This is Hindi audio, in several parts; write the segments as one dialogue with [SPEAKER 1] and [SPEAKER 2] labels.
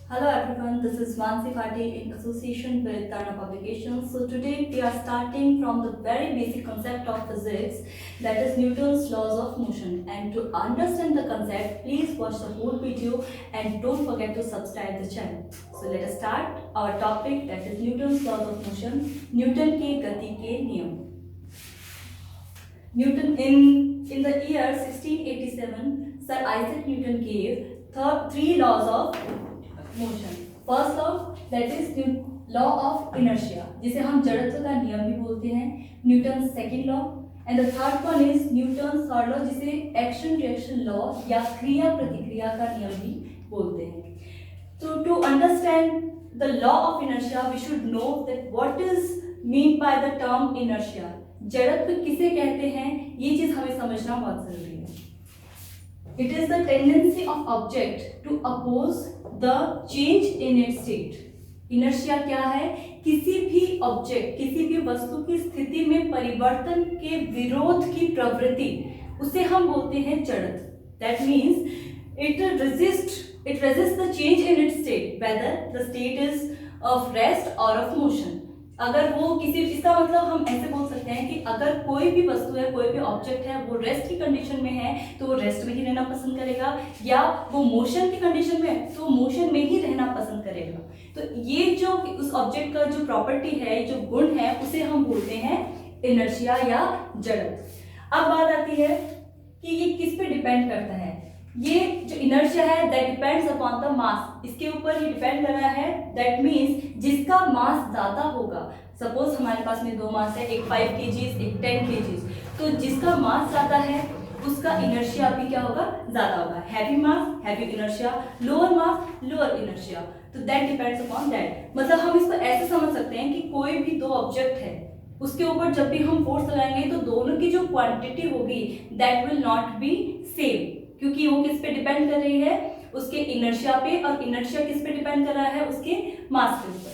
[SPEAKER 1] Hello everyone, this is Mansi Bhati in association with Dana Publications. So today we are starting from the very basic concept of physics, that is Newton's laws of motion. And to understand the concept, please watch the whole video and don't forget to subscribe the channel. So let us start our topic, that is Newton's laws of motion, Newton के गति के नियम. Newton in the year 1687, Sir Isaac Newton gave three laws of motion. First law, that is law of inertia, जिसे हम जड़त्व का नियम भी बोलते हैं. Newton second law and the third one is Newton third law, जिसे एक्शन रिएक्शन लॉ या क्रिया प्रतिक्रिया का नियम भी बोलते हैं. So to understand the law of inertia, we should know that what is meant by the term inertia. जड़त्व किसे कहते हैं, ये चीज हमें समझना बहुत जरूरी है. It is the tendency of object to oppose the change in its state. Inertia क्या है? किसी भी ऑब्जेक्ट, किसी भी वस्तु की स्थिति में परिवर्तन के विरोध की प्रवृत्ति, उसे हम बोलते हैं जड़त्व. That means it resists the change in its state, whether the state is of rest or of motion. अगर वो किसी, इसका मतलब हम ऐसे बोल सकते हैं कि अगर कोई भी वस्तु है, कोई भी ऑब्जेक्ट है, वो रेस्ट की कंडीशन में है तो वो रेस्ट में ही रहना पसंद करेगा, या वो मोशन की कंडीशन में है तो मोशन में ही रहना पसंद करेगा. तो ये जो उस ऑब्जेक्ट का जो प्रॉपर्टी है, जो गुण है, उसे हम बोलते हैं इनर्शिया या जड़त्व. अब बात आती है कि ये किस पे डिपेंड करता है. ये जो इनर्शिया है that depends upon the mass, इसके ऊपर ये डिपेंड कर रहा है. दैट मीन्स जिसका मास ज्यादा होगा, सपोज हमारे पास में दो मास है, एक 5 kgs एक 10 kgs, तो जिसका मास ज्यादा है उसका इनर्शिया भी क्या होगा, ज्यादा होगा. हैवी मास हैवी इनर्शिया, लोअर मास लोअर इनर्शिया. तो दैट डिपेंड्स अपॉन दैट. मतलब हम इसको ऐसे समझ सकते हैं कि कोई भी दो ऑब्जेक्ट है, उसके ऊपर जब भी हम फोर्स लगाएंगे तो दोनों की जो क्वांटिटी होगी that will not be same, क्योंकि वो किस पे डिपेंड कर रही है, उसके इनर्शिया पे, और इनर्शिया किस पे डिपेंड कर रहा है, उसके मास के ऊपर.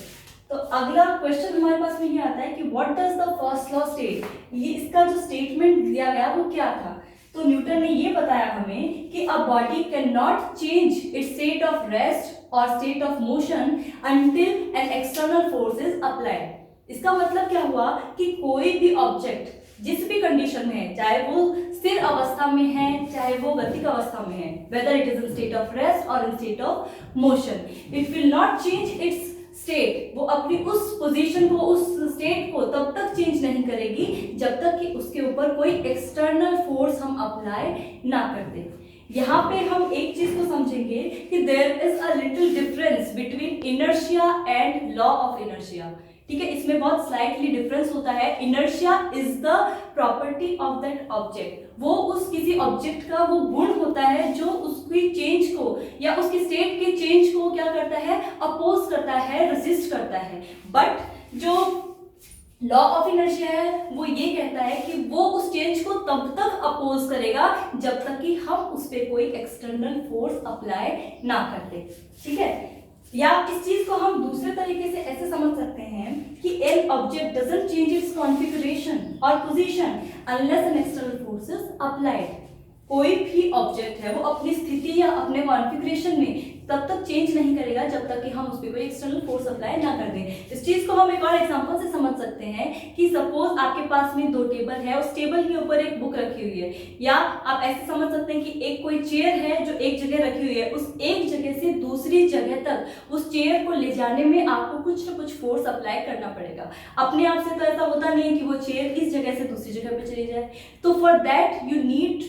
[SPEAKER 1] तो अगला क्वेश्चन हमारे पास में ये आता है कि what does the first law state. ये इसका जो स्टेटमेंट दिया गया वो क्या था. तो न्यूटन ने ये बताया हमें कि a body can not change its state of rest और state of motion until an external force is applied. इसका मतलब क्या हुआ कि कोई भी ऑब्जेक्ट जिस भी कंडीशन में है, चाहे वो स्थिर अवस्था में है, चाहे वो गतिक अवस्था में है, whether it is in state of rest और in state of motion, it will not change its state. वो अपनी उस पोजीशन को, उस स्टेट को तब तक चेंज नहीं करेगी जब तक कि उसके ऊपर कोई एक्सटर्नल फोर्स हम अप्लाई ना कर दें. यहाँ पे हम एक चीज को समझेंगे कि there is a little difference between inertia and law of inertia. ठीक है, इसमें बहुत स्लाइटली डिफरेंस होता है. Inertia is the property of that object. वो उस किसी ऑब्जेक्ट का वो गुण होता है जो उसकी चेंज को या उसकी स्टेट के चेंज को क्या करता है, अपोज करता है, रेजिस्ट करता है. बट जो लॉ ऑफ इनर्शिया है वो ये कहता है कि वो उस चेंज को तब तक अपोज करेगा जब तक कि हम उस पर कोई एक्सटर्नल फोर्स अप्लाई ना करते. ठीक है, या इस चीज को हम दूसरे तरीके से ऐसे समझ सकते हैं कि an object doesn't change its configuration और position unless an external force is applied. कोई भी ऑब्जेक्ट है वो अपनी स्थिति या अपने कॉन्फिगरेशन में तब तक चेंज नहीं करेगा जब तक कि हम उस पर कोई एक्सटर्नल फोर्स अप्लाई ना कर दें. इस चीज को हम एक और एग्जांपल से समझ सकते हैं कि सपोज आपके पास में दो टेबल है, उस टेबल के ऊपर एक बुक रखी हुई है, या आप ऐसे समझ सकते हैं कि एक कोई चेयर है जो एक जगह रखी हुई है, उस एक जगह से दूसरी जगह तक उस चेयर को ले जाने में आपको कुछ ना कुछ फोर्स अप्लाई करना पड़ेगा. अपने आप से तो ऐसा होता नहीं है कि वो चेयर इस जगह से दूसरी जगह पे चली जाए. तो for that you need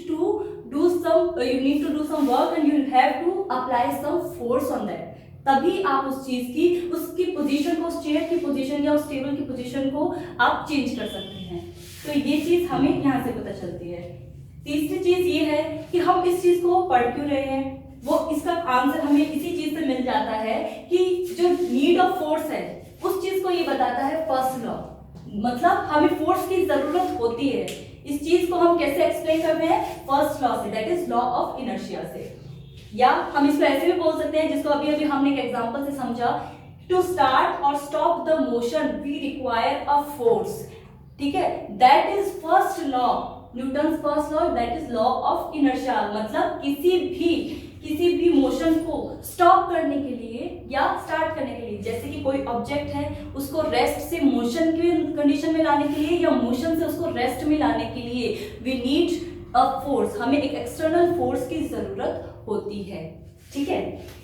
[SPEAKER 1] to do some work and you have to apply some force on that. तभी आप उस चीज की, उसकी पोजीशन को, उस चेयर की पोजीशन या उस टेबल की पोजीशन को आप चेंज कर सकते हैं. तो ये चीज हमें यहाँ से पता चलती है. तीसरी चीज ये है कि हम इस चीज को पढ़ क्यों रहे हैं, वो इसका आंसर हमें इसी चीज से मिल जाता है कि जो नीड ऑफ फोर्स है उस चीज को ये बताता है फर्स्ट लॉ. मतलब हमें फोर्स की जरूरत होती है. इस चीज को हम कैसे एक्सप्लेन करते हैं, फर्स्ट लॉ से, that is law of inertia से. या हम इसको ऐसे भी बोल सकते हैं, जिसको अभी अभी हमने एक एग्जांपल से समझा, टू स्टार्ट और stop the motion we require a force. ठीक है, that is first law, Newton's first law, that is law of inertia. मतलब किसी भी मोशन को स्टॉप करने के लिए या स्टार्ट करने के लिए। जैसे कि कोई ऑब्जेक्ट है, उसको रेस्ट से मोशन की कंडीशन में लाने के लिए या मोशन से उसको रेस्ट में लाने के लिए वी नीड अ फोर्स, हमें एक एक्सटर्नल फोर्स की जरूरत होती है। ठीक है,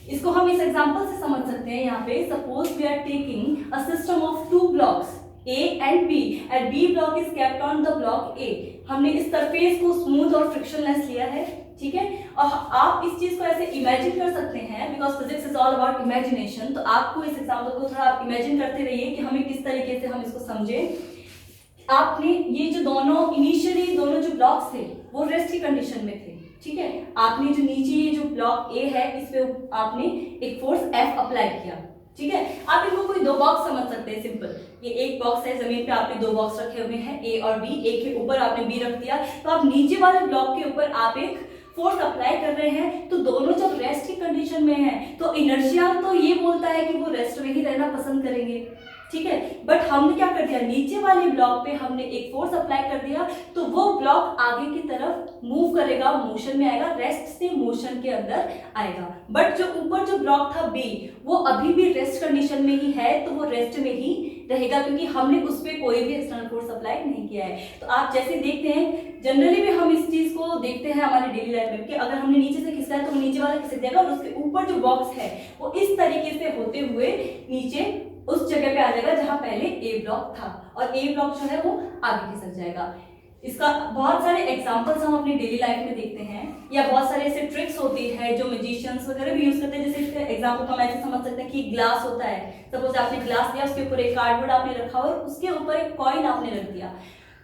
[SPEAKER 1] इसको हम इस एग्जांपल से समझ सकते हैं। यहाँ पे suppose we are taking a system of two blocks A and B and B block is kept on the block A। हमने इस सरफेस को स्मूथ और फ्रिक्शनलेस लिया है। ठीक है, और आप इस चीज को ऐसे इमेजिन कर सकते हैं, because physics is all about imagination. तो आपको इस एग्जांपल को थोड़ा इमेजिन करते रहिए कि हमें किस तरीके से हम इसको समझें। आपने ये जो दोनों इनिशियली दोनों जो ब्लॉक्स थे वो रेस्ट की कंडीशन में थे। ठीक है, आपने जो नीचे ये जो ब्लॉक ए है इस पे आपने एक फोर्स F अप्लाई किया। ठीक है, आप इनको कोई दो बॉक्स समझ सकते हैं, सिंपल। ये एक बॉक्स है, जमीन पे आपने दो बॉक्स रखे हुए हैं A और B, ए के ऊपर आपने B रख दिया, तो आप नीचे वाले ब्लॉक के ऊपर आप एक फोर्स अप्लाई कर रहे हैं। तो दोनों जब रेस्ट की कंडीशन में हैं तो इनर्शिया तो ये बोलता है कि वो रेस्ट में ही रहना पसंद करेंगे। ठीक है, बट हमने क्या कर दिया, नीचे वाले ब्लॉक पे हमने एक फोर्स अप्लाई कर दिया, तो वो ब्लॉक आगे की तरफ मूव करेगा, मोशन में आएगा, रेस्ट से मोशन के अंदर आएगा। बट जो ऊपर जो ब्लॉक था बी, वो अभी भी रेस्ट कंडीशन में ही है, तो वो रेस्ट में ही रहेगा, क्योंकि हमने उस पर कोई भी एक्सटर्नल फोर्स अप्लाई नहीं किया है। तो आप जैसे देखते हैं, जनरली भी हम इस चीज को देखते हैं हमारे डेली लाइफ में कि अगर हमने नीचे से खींचा है तो वो नीचे वाला खिसक जाएगा और उसके ऊपर जो बॉक्स है वो इस तरीके से होते हुए नीचे उस जगह पे आ जाएगा जहां पहले ए ब्लॉक था, और ए ब्लॉक जो है वो आगे खिसक जाएगा। इसका बहुत सारे एग्जांपल्स हम अपनी डेली लाइफ में देखते हैं, या बहुत सारे ऐसे ट्रिक्स होती है जो मैजिशियंस वगैरह भी यूज करते हैं। जैसे इसका एग्जांपल को हम ऐसे समझ सकते हैं कि ग्लास होता है, सपोज आपने ग्लास लिया, उसके ऊपर एक कार्डबोर्ड आपने रखा और उसके ऊपर एक कॉइन आपने रख दिया।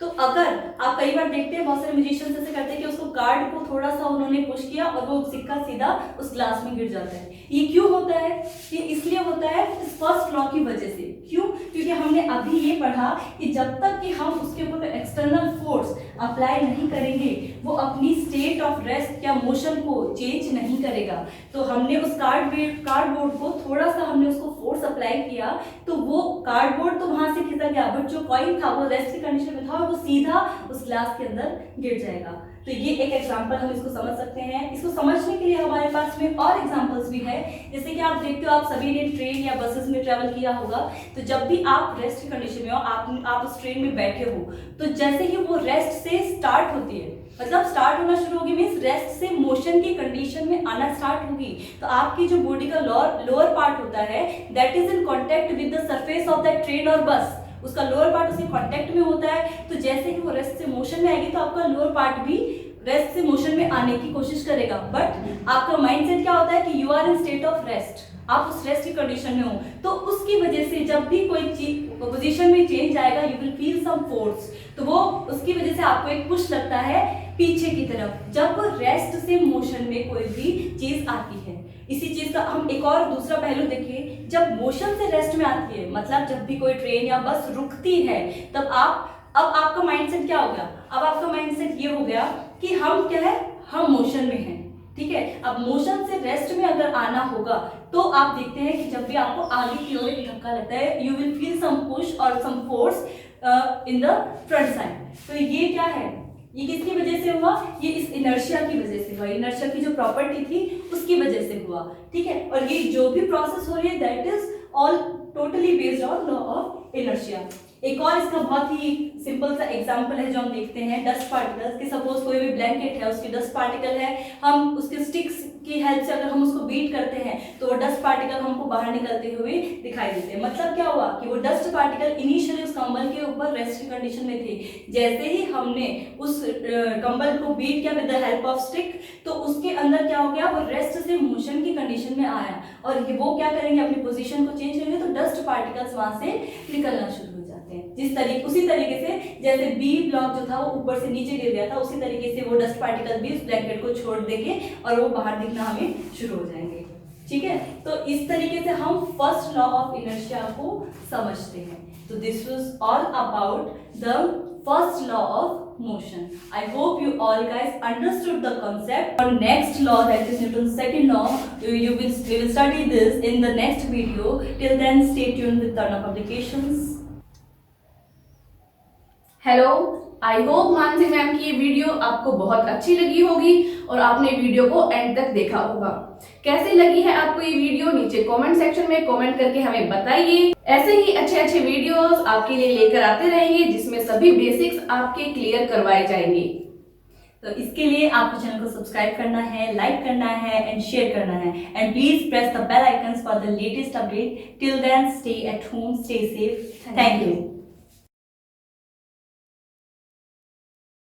[SPEAKER 1] तो अगर आप कई बार देखते हैं बहुत सारे म्यूजिशियंस ऐसे करते हैं कि उसको कार्ड को थोड़ा सा उन्होंने पुश किया और वो सिक्का सीधा उस ग्लास में गिर जाता है। ये क्यों होता है? ये इसलिए होता है इस फर्स्ट लॉ की वजह से। क्यों? क्योंकि हमने अभी ये पढ़ा कि जब तक कि हम उसके ऊपर एक्सटर्नल फोर्स अप्लाई नहीं करेंगे वो अपनी स्टेट ऑफ रेस्ट या मोशन को चेंज नहीं करेगा। तो हमने उस कार्डबोर्ड को थोड़ा सा हमने उसको फोर्स अप्लाई किया तो वो कार्डबोर्ड तो वहां से खिसक गया, बट जो कॉइन था वो रेस्ट की कंडीशन में था और वो सीधा उस ग्लास के अंदर गिर जाएगा। तो ये एक एग्जांपल हम इसको समझ सकते हैं। इसको समझने के लिए हमारे पास में और एग्जांपल्स भी है। जैसे कि आप देखते हो, आप सभी ने ट्रेन या बसेस में ट्रैवल किया होगा, तो जब भी आप रेस्ट की कंडीशन में हो, आप उस ट्रेन में बैठे हो, तो जैसे ही वो रेस्ट से स्टार्ट होती है, मतलब स्टार्ट होना शुरू होगी मीन्स रेस्ट से मोशन की कंडीशन में आना स्टार्ट होगी, तो आपकी जो बॉडी का लोअर पार्ट होता है that is in contact with the surface of that train और बस, उसका लोअर पार्ट उसके कांटेक्ट में होता है। तो जैसे कि वो रेस्ट से मोशन में आएगी तो आपका लोअर पार्ट भी रेस्ट से मोशन में आने की कोशिश करेगा। बट आपका माइंडसेट क्या होता है कि you are in state of rest, आप उस रेस्ट की कंडीशन में हो, तो उसकी वजह से जब भी कोई पोजीशन में चेंज आएगा you will feel some force, तो वो उसकी वजह से आपको एक पुश लगता है पीछे की तरफ जब रेस्ट से मोशन में कोई भी चीज आती है। इसी चीज का हम एक और दूसरा पहलू देखिए, जब मोशन से रेस्ट में आती है, मतलब जब भी कोई ट्रेन या बस रुकती है, तब अब आपका माइंडसेट क्या हो गया? अब आपका माइंडसेट ये हो गया कि हम क्या है, हम मोशन में हैं। ठीक है, अब मोशन से रेस्ट में अगर आना होगा तो आप देखते हैं कि जब भी आपको आगे की ओर एक धक्का लगता है you will feel some push और some force in the front side. तो ये क्या है, ये किसकी वजह से हुआ? ये इस इनर्शिया की वजह से हुआ, इनर्शिया की जो प्रॉपर्टी थी उसकी वजह से हुआ। ठीक है, और ये जो भी प्रोसेस हो रही है that is all totally based on law of inertia. एक और इसका बहुत ही सिंपल सा एग्जांपल है जो हम देखते हैं डस्ट पार्टिकल्स की। सपोज कोई भी ब्लैंकेट है, उसके डस्ट पार्टिकल है, हम उसके स्टिक्स की हेल्प से अगर हम उसको बीट करते हैं तो वो डस्ट पार्टिकल हमको बाहर निकलते हुए दिखाई देते हैं। मतलब क्या हुआ कि वो डस्ट पार्टिकल इनिशियली उस कंबल के ऊपर रेस्ट की कंडीशन में थे, जैसे ही हमने उस कंबल को बीट किया with the help of stick तो उसके अंदर क्या हो गया, वो रेस्ट से मोशन की कंडीशन में आया और वो क्या करेंगे, अपनी पोजीशन को चेंज करेंगे तो डस्ट पार्टिकल्स वहां से निकलना शुरू हो जाते हैं। उसी तरीके से जैसे बी ब्लॉक जो था वो ऊपर से नीचे गिर गया था, उसी तरीके से वो डस्ट पार्टिकल भी उस ब्लैंकेट को छोड़ देंगे और वो बाहर दिखना हमें शुरू हो जाएंगे। ठीक है, तो इस तरीके से हम फर्स्ट लॉ ऑफ इनर्शिया को समझते हैं। तो this was all about the first law of motion. I hope you all guys understood the concept. Our next law, that is Newton's second law, we will study this in the next video. Till then, stay tuned with Tarna Publications. Hello.
[SPEAKER 2] I hope Mansi ma'am की ये वीडियो आपको बहुत अच्छी लगी होगी और आपने वीडियो को एंड तक देखा होगा। कैसे लगी है आपको ये वीडियो नीचे कमेंट सेक्शन में कमेंट करके हमें बताइए। ऐसे ही अच्छे अच्छे वीडियोस आपके लिए लेकर आते रहेंगे जिसमें सभी बेसिक्स आपके क्लियर करवाए जाएंगे।
[SPEAKER 1] तो इसके लिए आपको चैनल को सब्सक्राइब करना है, लाइक करना है एंड शेयर करना है, and please press the bell icons for the latest update. Till then stay at home, stay safe. Thank you.